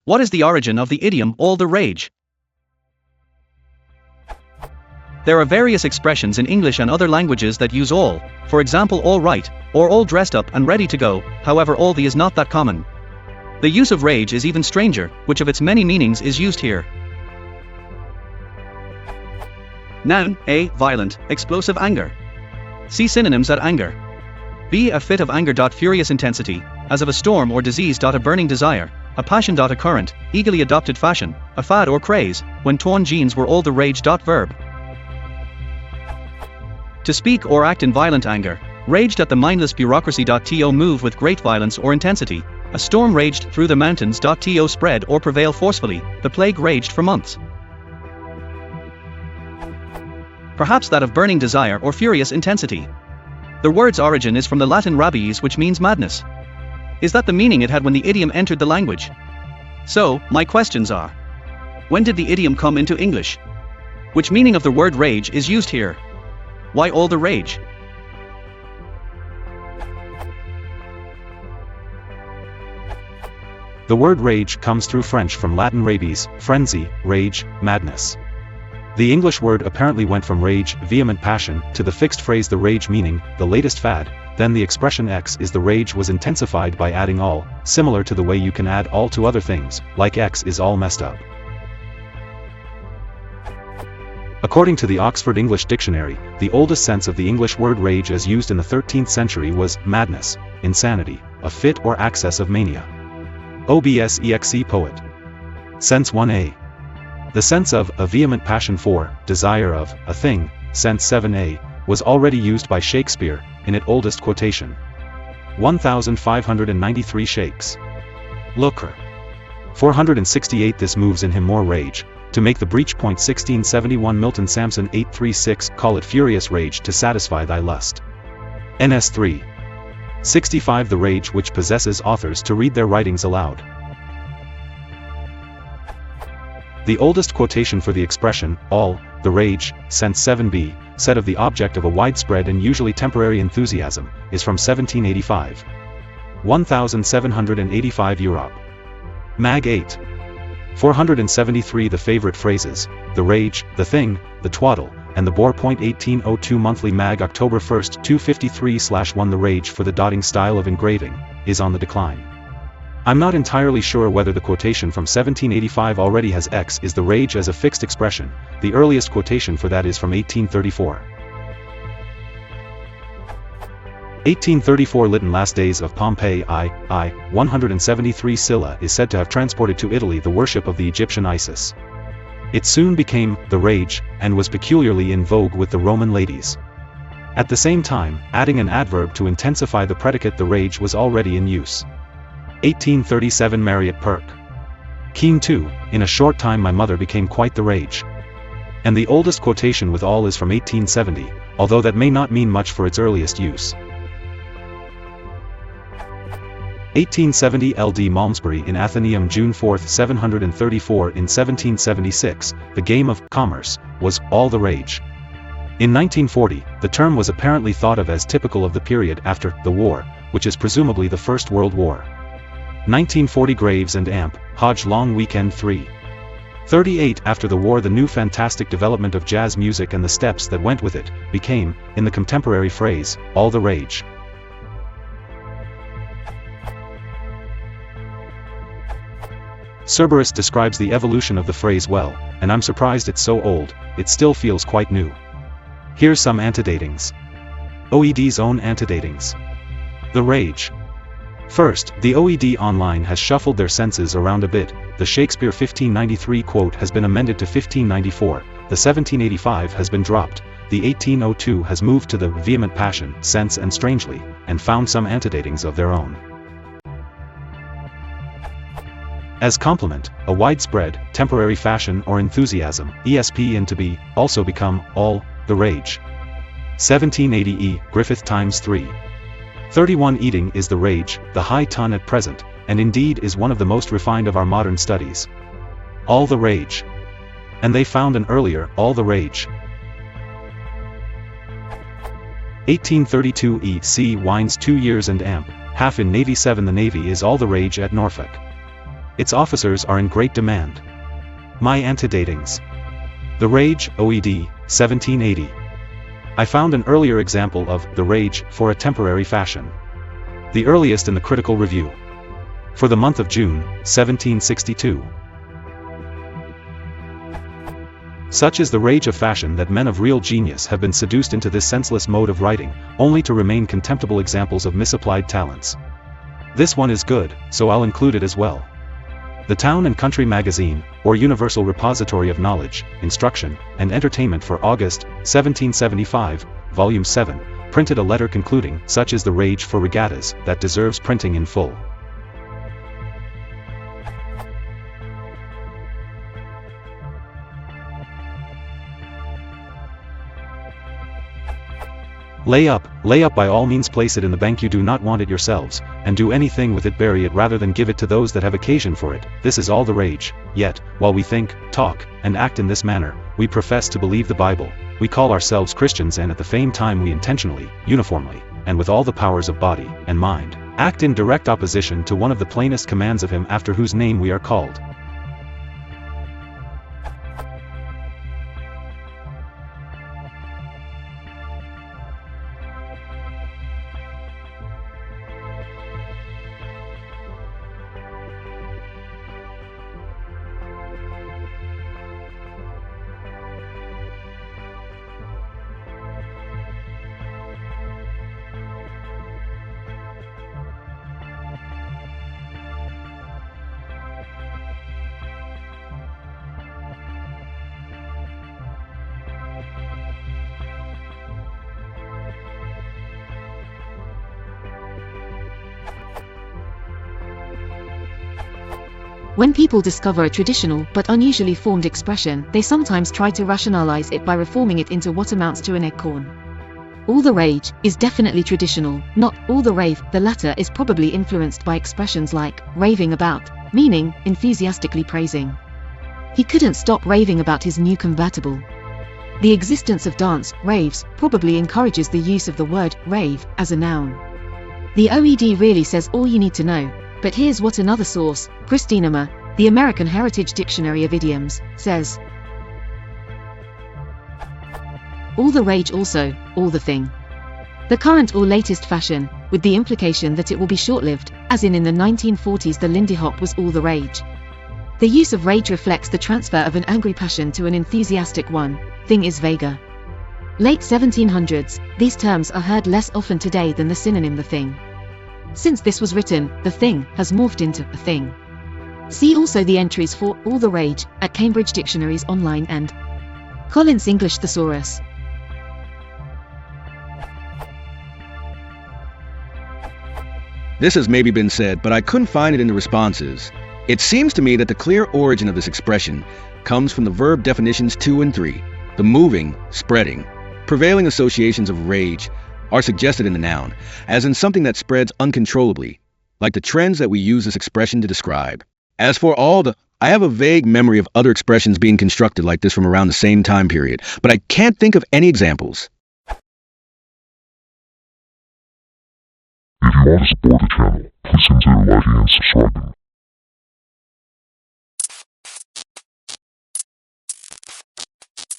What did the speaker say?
What is the origin of the idiom all the rage? There are various expressions in English and other languages that use all, for example all right, or all dressed up and ready to go, however all the is not that common. The use of rage is even stranger, which of its many meanings is used here. Noun, A. Violent, explosive anger. See synonyms at anger. B. A fit of anger. Furious intensity, as of a storm or disease. A burning desire, a passion. A current, eagerly adopted fashion, a fad or craze, when torn jeans were all the rage. Verb. To speak or act in violent anger, raged at the mindless bureaucracy. To move with great violence or intensity, a storm raged through the mountains. To spread or prevail forcefully, the plague raged for months. Perhaps that of burning desire or furious intensity. The word's origin is from the Latin rabies, which means madness. Is that the meaning it had when the idiom entered the language? So, my questions are: when did the idiom come into English? Which meaning of the word rage is used here? Why all the rage? The word rage comes through French from Latin rabies, frenzy, rage, madness. The English word apparently went from rage, vehement passion, to the fixed phrase the rage, meaning the latest fad. Then the expression X is the rage was intensified by adding all, similar to the way you can add all to other things, like X is all messed up. According to the Oxford English Dictionary, the oldest sense of the English word rage as used in the 13th century was madness, insanity, a fit or access of mania. OBSEXE Poet. Sense 1a. The sense of a vehement passion for, desire of, a thing, sense 7a, was already used by Shakespeare, in its oldest quotation. 1593 shakes. Looker. 468 This moves in him more rage, to make the breach. 1671 Milton Samson 836 Call it furious rage to satisfy thy lust. NS 3. 65 The rage which possesses authors to read their writings aloud. The oldest quotation for the expression, all, the rage, sense 7b, said of the object of a widespread and usually temporary enthusiasm, is from 1785. 1785 Europe. Mag 8. 473 The favorite phrases, the rage, the thing, the twaddle, and the bore. 1802 Monthly Mag October 1, 253/1 The rage for the dotting style of engraving, is on the decline. I'm not entirely sure whether the quotation from 1785 already has X is the rage as a fixed expression. The earliest quotation for that is from 1834. 1834 Lytton Last Days of Pompeii I. 173 Scylla is said to have transported to Italy the worship of the Egyptian Isis. It soon became the rage, and was peculiarly in vogue with the Roman ladies. At the same time, adding an adverb to intensify the predicate the rage was already in use. 1837 Marriott Perk. Keene 2, in a short time my mother became quite the rage. And the oldest quotation with all is from 1870, although that may not mean much for its earliest use. 1870 L.D. Malmesbury in Athenaeum June 4, 734 In 1776, the game of commerce was all the rage. In 1940, the term was apparently thought of as typical of the period after the war, which is presumably the First World War. 1940 Graves and Amp, Hodge Long Weekend 3. 38 After the war the new fantastic development of jazz music and the steps that went with it, became, in the contemporary phrase, all the rage. Cerberus describes the evolution of the phrase well, and I'm surprised it's so old, it still feels quite new. Here's some antedatings. OED's own antedatings. The rage. First, the OED online has shuffled their senses around a bit. The Shakespeare 1593 quote has been amended to 1594, the 1785 has been dropped, the 1802 has moved to the vehement passion sense and strangely, and found some antedatings of their own. As complement, a widespread, temporary fashion or enthusiasm, ESP in to be, also become, all, the rage. 1780 E. Griffith times 3. 31 Eating is the rage, the high ton at present, and indeed is one of the most refined of our modern studies. All the rage. And they found an earlier, all the rage. 1832 E.C. Wines 2 years and Amp, half in Navy 7 The Navy is all the rage at Norfolk. Its officers are in great demand. My antedatings. The Rage, OED, 1780. I found an earlier example of The Rage for a temporary fashion. The earliest in the Critical Review. For the month of June, 1762. Such is the rage of fashion that men of real genius have been seduced into this senseless mode of writing, only to remain contemptible examples of misapplied talents. This one is good, so I'll include it as well. The Town and Country Magazine, or Universal Repository of Knowledge, Instruction, and Entertainment for August, 1775, Volume 7, printed a letter concluding, "Such is the rage for regattas, that deserves printing in full." Lay up by all means, place it in the bank, you do not want it yourselves, and do anything with it, bury it rather than give it to those that have occasion for it. This is all the rage. Yet, while we think, talk, and act in this manner, we profess to believe the Bible, we call ourselves Christians, and at the same time we intentionally, uniformly, and with all the powers of body and mind, act in direct opposition to one of the plainest commands of Him after whose name we are called. When people discover a traditional but unusually formed expression, they sometimes try to rationalize it by reforming it into what amounts to an acorn. All the rage is definitely traditional, not all the rave. The latter is probably influenced by expressions like raving about, meaning enthusiastically praising. He couldn't stop raving about his new convertible. The existence of dance raves probably encourages the use of the word rave as a noun. The OED really says all you need to know. But here's what another source, Christinema, the American Heritage Dictionary of Idioms, says. All the rage, also, all the thing. The current or latest fashion, with the implication that it will be short-lived, as in the 1940s the Lindy Hop was all the rage. The use of rage reflects the transfer of an angry passion to an enthusiastic one. Thing is vaguer. Late 1700s, these terms are heard less often today than the synonym the thing. Since this was written, the thing has morphed into a thing. See also the entries for all the rage at Cambridge Dictionaries Online and Collins English Thesaurus. This has maybe been said, but I couldn't find it in the responses. It seems to me that the clear origin of this expression comes from the verb definitions 2 and 3, the moving, spreading. Prevailing associations of rage are suggested in the noun, as in something that spreads uncontrollably, like the trends that we use this expression to describe. As for I have a vague memory of other expressions being constructed like this from around the same time period, but I can't think of any examples. If you want to support the channel, please consider liking and subscribing.